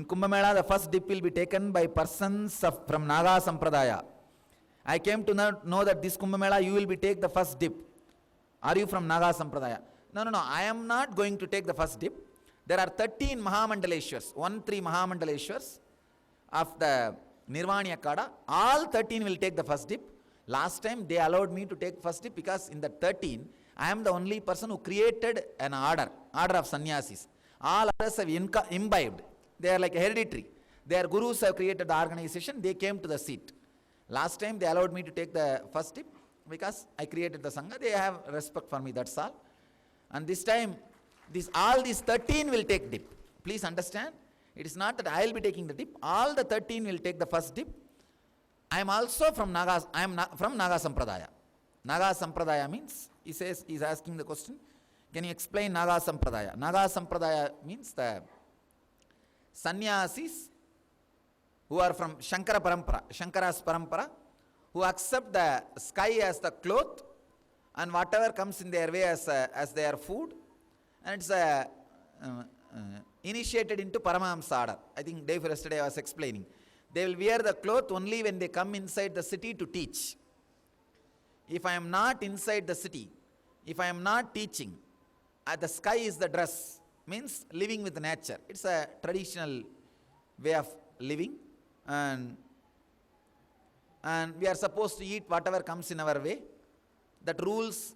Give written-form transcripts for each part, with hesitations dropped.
Kumbh Mela, the first dip will be taken by persons from Naga Sampradaya. I came to know that this Kumbh Mela, you will be take the first dip. Are you from Naga Sampradaya? No, I am not going to take the first dip. There are 13 Mahamandaleshwars, 13 Mahamandaleshwars of the Nirvani Akada. All 13 will take the first dip. Last time they allowed me to take first dip because in the 13, I am the only person who created an order of sannyasis. All others have imbibed. They are like hereditary. Their gurus have created the organization, they came to the seat. Last time they allowed me to take the first dip because I created the Sangha. They have respect for me, that's all. And this time, all these 13 will take dip. Please understand, it is not that I will be taking the dip. All the 13 will take the first dip. I am also from Naga, from Naga Sampradaya. Naga Sampradaya means, he is asking the question, can you explain Naga Sampradaya? Naga Sampradaya means the sannyasis who are from Shankara Parampara, Shankara's Parampara, who accept the sky as the cloth and whatever comes in their way as their food, and it's initiated into Paramahamsa order. I think day for yesterday I was explaining. They will wear the cloth only when they come inside the city to teach. If I am not inside the city, if I am not teaching, the sky is the dress, means living with nature. It's a traditional way of living, and we are supposed to eat whatever comes in our way. That rules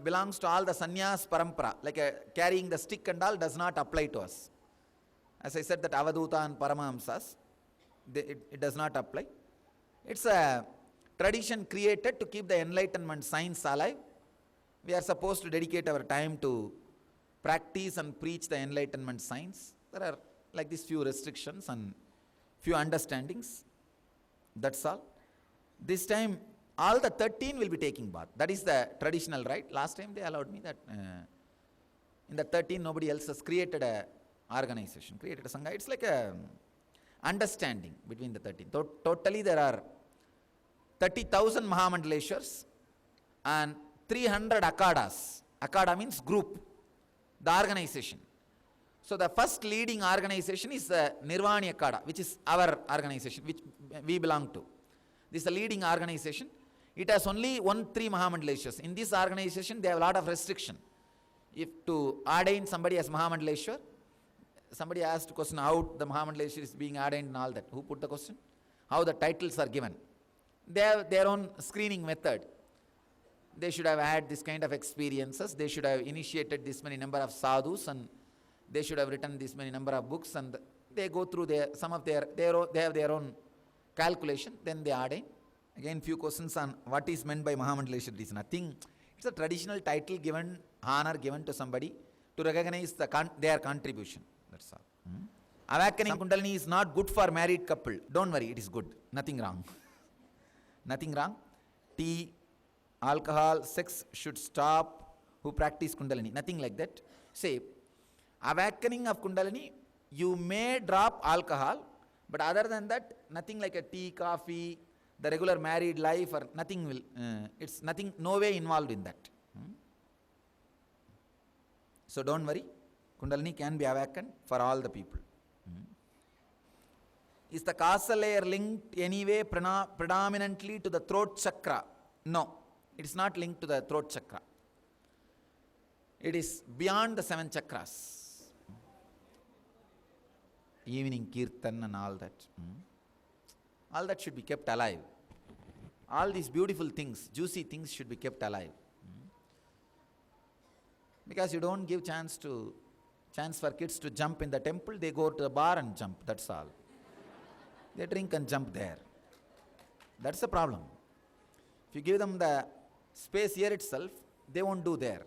belongs to all the sannyas parampara, like carrying the stick and all does not apply to us. As I said, that Avaduta and Paramahamsas, it does not apply. It's a tradition created to keep the enlightenment science alive. We are supposed to dedicate our time to practice and preach the enlightenment science. There are like these few restrictions and few understandings. That's all. This time, all the 13 will be taking bath. That is the traditional right. Last time they allowed me that in the 13 nobody else has created a organization, created a Sangha. It's like a understanding between the 13. Totally there are 30,000 Mahamandaleshwars and 300 Akadas. Akada means group, the organization. So the first leading organization is the Nirvani Akada, which is our organization, which we belong to. This is the leading organization. It has only 13 Mahamandaleshwars. In this organization, they have a lot of restriction. If to ordain somebody as Mahamandaleshwar, somebody asked a question how the Mahamandaleshwar is being ordained and all that. Who put the question? How the titles are given. They have their own screening method. They should have had this kind of experiences. They should have initiated this many number of sadhus, and they should have written this many number of books, and they go through they have their own calculation, then they ordain. Again, few questions on what is meant by Mahamandaleshwar. It is nothing. It's a traditional title given, honor given to somebody to recognize their contribution. That's all. Awakening Kundalini is not good for married couple. Don't worry, it is good. Nothing wrong. Nothing wrong. Tea, alcohol, sex should stop who practice Kundalini. Nothing like that. Say, awakening of Kundalini, you may drop alcohol, but other than that, nothing like a tea, coffee, the regular married life, or nothing will, it's nothing, no way involved in that. So don't worry, Kundalini can be awakened for all the people. Is the causal layer linked anyway predominantly to the throat chakra? No, it is not linked to the throat chakra. It is beyond the 7 chakras. Evening kirtan and all that. All that should be kept alive. All these beautiful things, juicy things should be kept alive. Because you don't give chance for kids to jump in the temple, they go to the bar and jump, that's all. They drink and jump there. That's the problem. If you give them the space here itself, they won't do there.